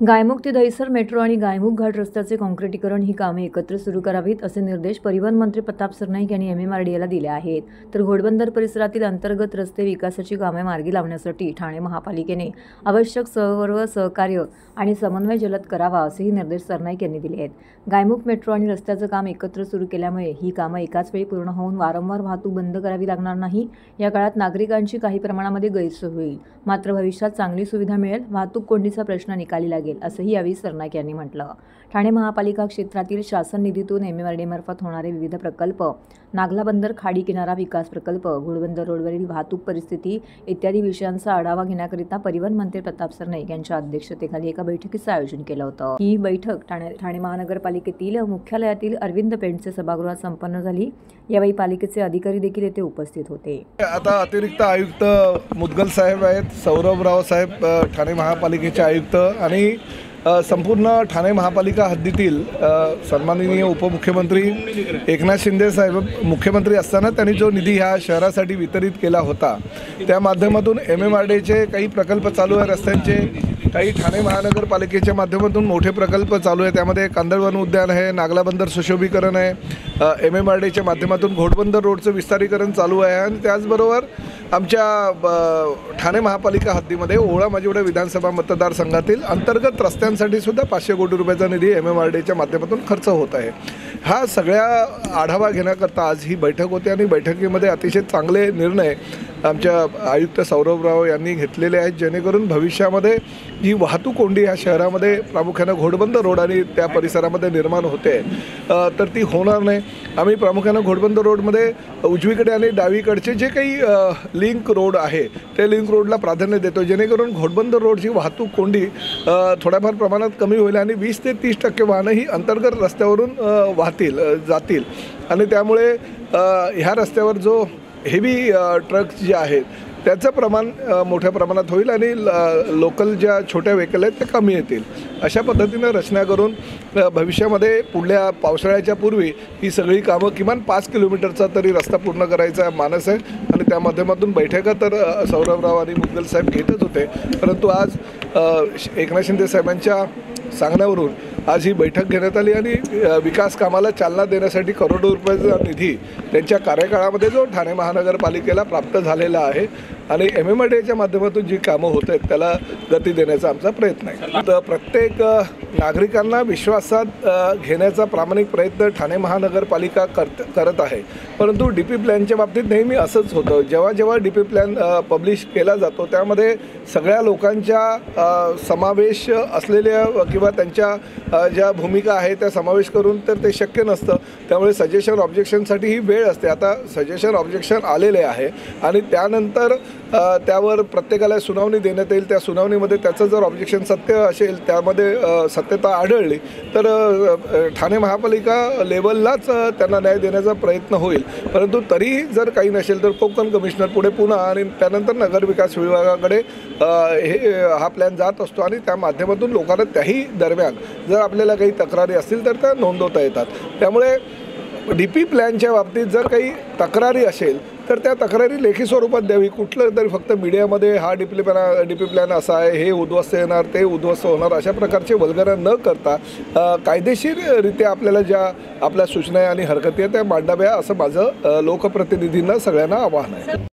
गायमुख ते दहिसर मेट्रो आणि गायमुख घाट रस्त्याचे काँक्रिटीकरण ही कामे एकत्र सुरू करावीत असे निर्देश परिवहन मंत्री प्रताप सरनाईक यांनी MMRDAला दिले आहेत। तर घोडबंदर परिसरातील अंतर्गत रस्ते विकासाची कामे मार्गी लावण्यासाठी ठाणे महापालिकेने आवश्यक सर्व सहकार्य आणि समन्वय जलद करावा असेही निर्देश सरनाईक यांनी दिले आहेत। गायमुख मेट्रो आणि रस्त्याचे काम एकत्र सुरू केल्यामुळे ही कामे एकाच वेळी पूर्ण होऊन वारंवार वाहतूक बंद करावी लागणार नाही। या काळात नागरिकांची काही प्रमाणामध्ये गैरसोय होईल, मात्र भविष्यात चांगली सुविधा मिळेल, वाहतूक कोंडीचा प्रश्न निकाली लागेल असंही यावेळी सरनाईक यांनी म्हटलं। ठाणे महापालिका क्षेत्रातील शासन निधीतून MMRDA मार्फत होणारे विविध प्रकल्प, नागला बंदर खाडी किनारा विकास प्रकल्प, घोडबंदर रोडवरील वाहतूक परिस्थिती इत्यादी विषयांचा आढावा घेण्याकरिता परिवहन मंत्री प्रताप सरनाईक यांच्या अध्यक्षतेखाली एका बैठकीचे आयोजन केलं होतं। ही बैठक ठाणे महानगरपालिकेतील मुख्यालयातील अरविंद पेंटचे सभागृहात संपन्न झाली। यावेळी पालिकेचे अधिकारी देखील येथे उपस्थित होते। आता अतिरिक्त आयुक्त मुदगल साहेब आहेत, सौरभराव साहेब ठाणे महापालिकेचे आयुक्त आणि संपूर्ण ठाणे महापालिका हद्दीतील सन्माननीय उपमुख्यमंत्री एकनाथ शिंदे साहेब मुख्यमंत्री असताना त्यांनी जो निधी ह्या शहरासाठी वितरित केला होता, त्या माध्यमातून MMRDAचे काही प्रकल्प चालू आहे, रस्त्यांचे काही ठाणे महानगरपालिकेच्या माध्यमातून मोठे प्रकल्प चालू आहे। त्यामध्ये कांदळवन उद्यान आहे, नागला बंदर सुशोभीकरण आहे, MMRDAच्या माध्यमातून घोडबंदर रोडचं विस्तारीकरण चालू आहे आणि त्याचबरोबर आमच्या ठाणे महापालिका हद्दीमध्ये ओळा माजिवडा विधानसभा मतदारसंघातील अंतर्गत रस्त्यांसाठी सुद्धा 500 कोटी रुपयाचा निधी MMRDAच्या माध्यमातून खर्च होत आहे। हा सगळ्या आढावा घेण्याकरता आज ही बैठक होती आणि बैठकीमध्ये अतिशय चांगले निर्णय आमच्या आयुक्त सौरभराव यांनी घेतलेले आहेत, जेणेकरून भविष्यामध्ये जी वाहतूक कोंडी ह्या शहरामध्ये प्रामुख्याने घोडबंदर रोड आणि त्या परिसरामध्ये निर्माण होते तर ती होणार नाही। आम्ही प्रामुख्याने घोडबंदर रोडमध्ये उजवीकडे आणि डावीकडचे जे काही लिंक रोड आहे ते लिंक रोडला प्राधान्य देतो, जेणेकरून घोडबंदर रोडची वाहतूक कोंडी थोड्याफार प्रमाणात कमी होईल आणि 20 ते 30% वाहनं ही अंतर्गत रस्त्यावरून जातील आणि त्यामुळे ह्या रस्त्यावर जो हेवी ट्रक्स जे आहेत त्याचं प्रमाण मोठ्या प्रमाणात होईल आणि लोकल ज्या छोट्या व्हेकल आहेत त्या कमी येतील। अशा पद्धतीनं रचना करून भविष्यामध्ये पुढल्या पावसाळ्याच्या पूर्वी ही सगळी कामं किमान 5 किलोमीटरचा तरी रस्ता पूर्ण करायचा मानस आहे आणि त्या माध्यमातून बैठका तर सौरभराव आणि मुदगल साहेब घेतच होते, परंतु आज एकनाथ शिंदे साहेबांच्या सांगण्यावरून आज ही बैठक घेण्यात आली आणि विकास कामाला चालना देण्यासाठी करोडो रुपयाचा निधी त्यांच्या कार्यकाळामध्ये जो ठाणे महानगरपालिकेला प्राप्त झालेला आहे आणि MMRDAच्या माध्यमातून जी कामं होत आहेत त्याला गती देण्याचा आमचा प्रयत्न आहे। तर प्रत्येक नागरिकांना विश्वासात घेण्याचा प्रामाणिक प्रयत्न ठाणे महानगरपालिका करत आहे, परंतु DP प्लॅनच्या बाबतीत नेहमी असंच होतं। जेव्हा DP प्लॅन पब्लिश केला जातो त्यामध्ये सगळ्या लोकांच्या समावेश असलेल्या किंवा त्यांच्या ज्या भूमिका आहे त्या समावेश करून तर ते शक्य नसतं, त्यामुळे सजेशन ऑब्जेक्शनसाठी ही वेळ असते। आता सजेशन ऑब्जेक्शन आलेले आहे आणि त्यानंतर त्यावर प्रत्येकाला सुनावणी देण्यात येईल। त्या सुनावणीमध्ये त्याचं जर ऑब्जेक्शन सत्य असेल, त्यामध्ये सत्यता आढळली तर ठाणे महापालिका लेवललाच त्यांना न्याय देण्याचा प्रयत्न होईल, परंतु तरीही जर काही नसेल तर कोकण कमिशनर पुढे पुन्हा आणि त्यानंतर नगरविकास विभागाकडे हा प्लॅन जात असतो आणि त्या माध्यमातून लोकांना त्याही दरम्यान जर आपल्याला काही तक्रारी असतील तर त्या नोंदवता येतात। त्यामुळे DP प्लॅनच्या बाबतीत जर काही तक्रारी असेल तर त्या तक्रारी लेखी स्वरूपात द्यावी, कुठलं तरी फक्त मीडियामध्ये हा DP प्लॅन असा आहे, हे उद्ध्वस्त येणार, ते उद्ध्वस्त होणार अशा प्रकारचे वल्गना न करता कायदेशीररित्या आपल्याला ज्या आपल्या सूचना आणि हरकती आहेत त्या मांडाव्या असं माझं लोकप्रतिनिधींना सगळ्यांना आवाहन आहे।